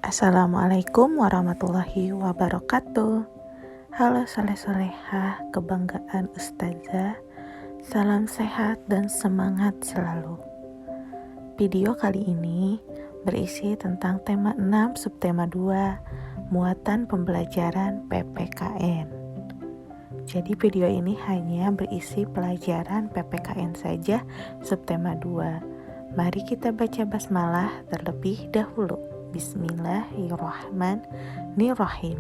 Assalamualaikum warahmatullahi wabarakatuh. Halo soleh-solehah, kebanggaan ustazah. Salam sehat dan semangat selalu. Video kali ini berisi tentang tema 6 subtema 2, muatan pembelajaran PPKN. Jadi video ini hanya berisi pelajaran PPKN saja subtema 2. Mari kita baca basmalah terlebih dahulu. Bismillahirrahmanirrahim.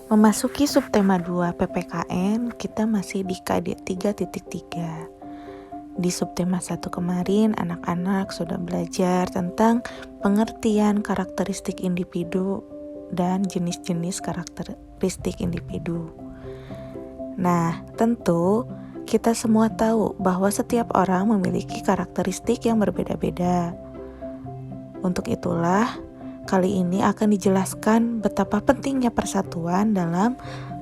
Memasuki subtema 2 PPKN, kita masih di KD 3.3. Di subtema 1 kemarin, anak-anak sudah belajar tentang pengertian karakteristik individu dan jenis-jenis karakteristik individu. Nah, tentu kita semua tahu bahwa setiap orang memiliki karakteristik yang berbeda-beda. Untuk itulah, kali ini akan dijelaskan betapa pentingnya persatuan dalam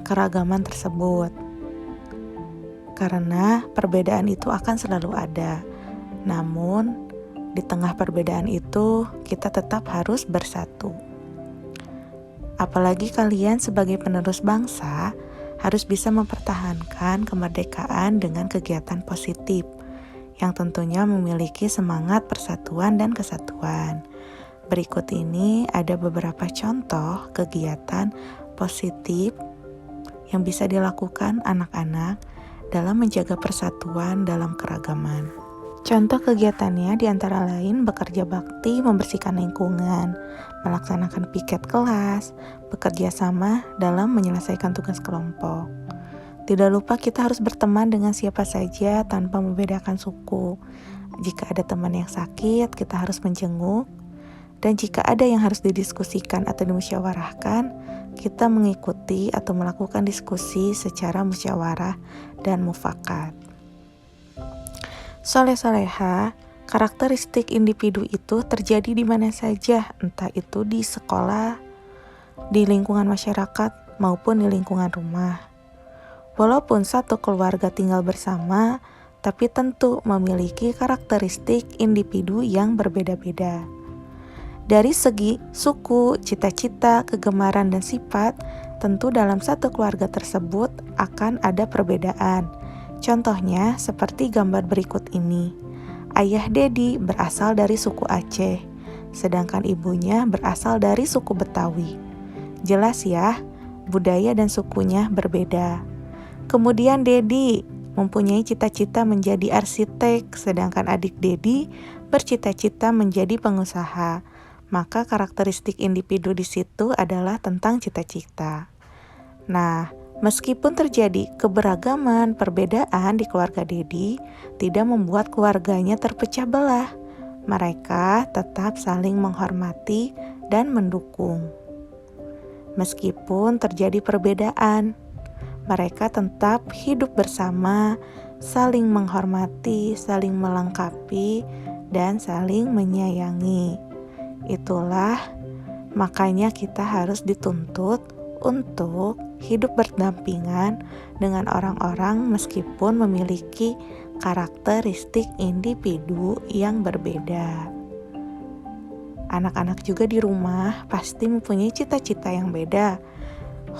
keragaman tersebut. Karena perbedaan itu akan selalu ada. Namun, di tengah perbedaan itu, kita tetap harus bersatu. Apalagi kalian sebagai penerus bangsa, harus bisa mempertahankan kemerdekaan dengan kegiatan positif yang tentunya memiliki semangat persatuan dan kesatuan. Berikut ini ada beberapa contoh kegiatan positif yang bisa dilakukan anak-anak dalam menjaga persatuan dalam keragaman. Contoh kegiatannya diantara lain bekerja bakti membersihkan lingkungan, melaksanakan piket kelas, bekerja sama dalam menyelesaikan tugas kelompok. Tidak lupa kita harus berteman dengan siapa saja tanpa membedakan suku. Jika ada teman yang sakit, kita harus menjenguk. Dan jika ada yang harus didiskusikan atau dimusyawarahkan, kita mengikuti atau melakukan diskusi secara musyawarah dan mufakat. Soleh-soleha, karakteristik individu itu terjadi di mana saja, entah itu di sekolah, di lingkungan masyarakat, maupun di lingkungan rumah. Walaupun satu keluarga tinggal bersama, tapi tentu memiliki karakteristik individu yang berbeda-beda. Dari segi suku, cita-cita, kegemaran, dan sifat, tentu dalam satu keluarga tersebut akan ada perbedaan. Contohnya seperti gambar berikut ini. Ayah Dedi berasal dari suku Aceh, sedangkan ibunya berasal dari suku Betawi. Jelas ya, budaya dan sukunya berbeda. Kemudian Dedi mempunyai cita-cita menjadi arsitek, sedangkan adik Dedi bercita-cita menjadi pengusaha. Maka karakteristik individu di situ adalah tentang cita-cita. Nah, meskipun terjadi keberagaman, perbedaan di keluarga Dedi, tidak membuat keluarganya terpecah belah. Mereka tetap saling menghormati dan mendukung. Meskipun terjadi perbedaan, mereka tetap hidup bersama, saling menghormati, saling melengkapi, dan saling menyayangi. Itulah makanya kita harus dituntut untuk hidup berdampingan dengan orang-orang meskipun memiliki karakteristik individu yang berbeda. Anak-anak juga di rumah pasti mempunyai cita-cita yang beda,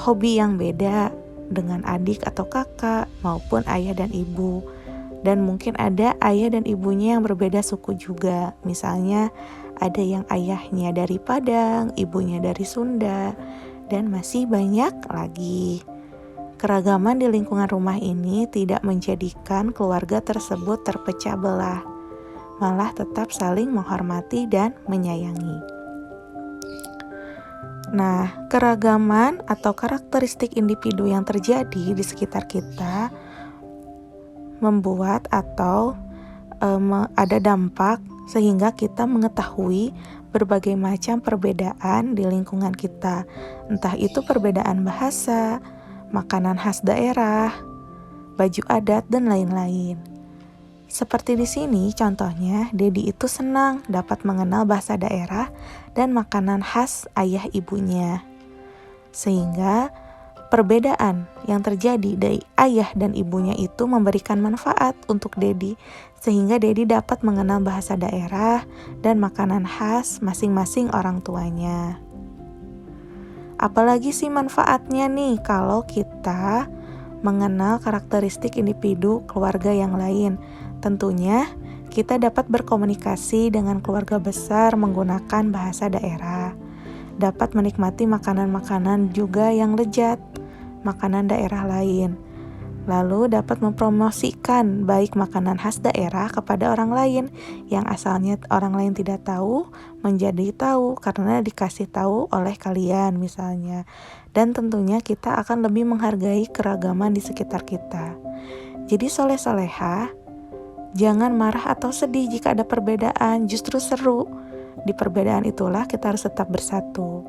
hobi yang beda, dengan adik atau kakak maupun ayah dan ibu. Dan mungkin ada ayah dan ibunya yang berbeda suku juga. Misalnya ada yang ayahnya dari Padang, ibunya dari Sunda, dan masih banyak lagi. Keragaman di lingkungan rumah ini tidak menjadikan keluarga tersebut terpecah belah, malah tetap saling menghormati dan menyayangi. Nah, keragaman atau karakteristik individu yang terjadi di sekitar kita membuat atau ada dampak sehingga kita mengetahui berbagai macam perbedaan di lingkungan kita. Entah itu perbedaan bahasa, makanan khas daerah, baju adat, dan lain-lain. Seperti di sini contohnya, Dedi itu senang dapat mengenal bahasa daerah dan makanan khas ayah ibunya. Sehingga Perbedaan yang terjadi dari ayah dan ibunya itu memberikan manfaat untuk Dedi, sehingga Dedi dapat mengenal bahasa daerah dan makanan khas masing-masing orang tuanya. Apalagi sih manfaatnya nih kalau kita mengenal karakteristik individu keluarga yang lain? Tentunya kita dapat berkomunikasi dengan keluarga besar menggunakan bahasa daerah, dapat menikmati makanan-makanan juga yang lezat, makanan daerah lain. Lalu dapat mempromosikan baik makanan khas daerah kepada orang lain yang asalnya orang lain tidak tahu menjadi tahu karena dikasih tahu oleh kalian misalnya. Dan tentunya kita akan lebih menghargai keragaman di sekitar kita. Jadi soleh-solehah, jangan marah atau sedih jika ada perbedaan, justru seru. Di perbedaan itulah kita harus tetap bersatu.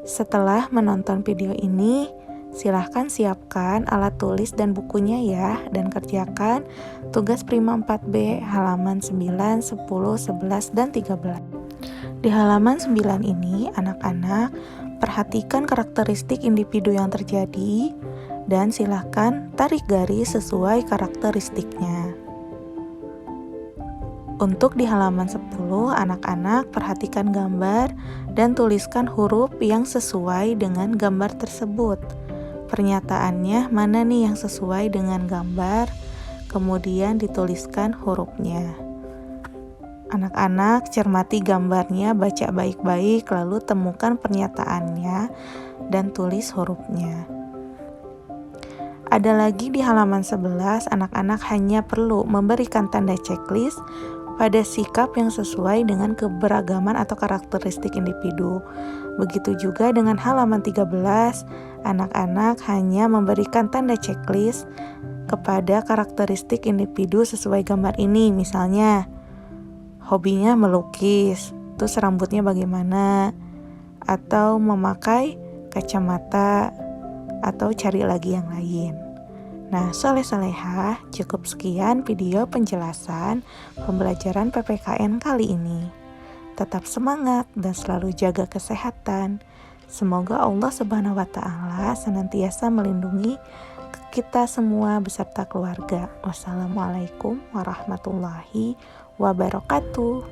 Setelah menonton video ini, silahkan siapkan alat tulis dan bukunya ya, dan kerjakan tugas Prima 4B halaman 9, 10, 11, dan 13. Di halaman 9 ini, anak-anak perhatikan karakteristik individu yang terjadi dan silahkan tarik garis sesuai karakteristiknya. Untuk di halaman 10, anak-anak perhatikan gambar dan tuliskan huruf yang sesuai dengan gambar tersebut. Pernyataannya mana nih yang sesuai dengan gambar, kemudian dituliskan hurufnya. Anak-anak cermati gambarnya, baca baik-baik, lalu temukan pernyataannya dan tulis hurufnya. Ada lagi di halaman 11, anak-anak hanya perlu memberikan tanda checklist pada sikap yang sesuai dengan keberagaman atau karakteristik individu. Begitu juga dengan halaman 13, anak-anak hanya memberikan tanda checklist kepada karakteristik individu sesuai gambar ini. Misalnya, hobinya melukis, terus rambutnya bagaimana, atau memakai kacamata, atau cari lagi yang lain. Nah, soleh-solehah, cukup sekian video penjelasan pembelajaran PPKN kali ini. Tetap semangat dan selalu jaga kesehatan. Semoga Allah Subhanahu wa Ta'ala senantiasa melindungi kita semua beserta keluarga. Wassalamualaikum warahmatullahi wabarakatuh.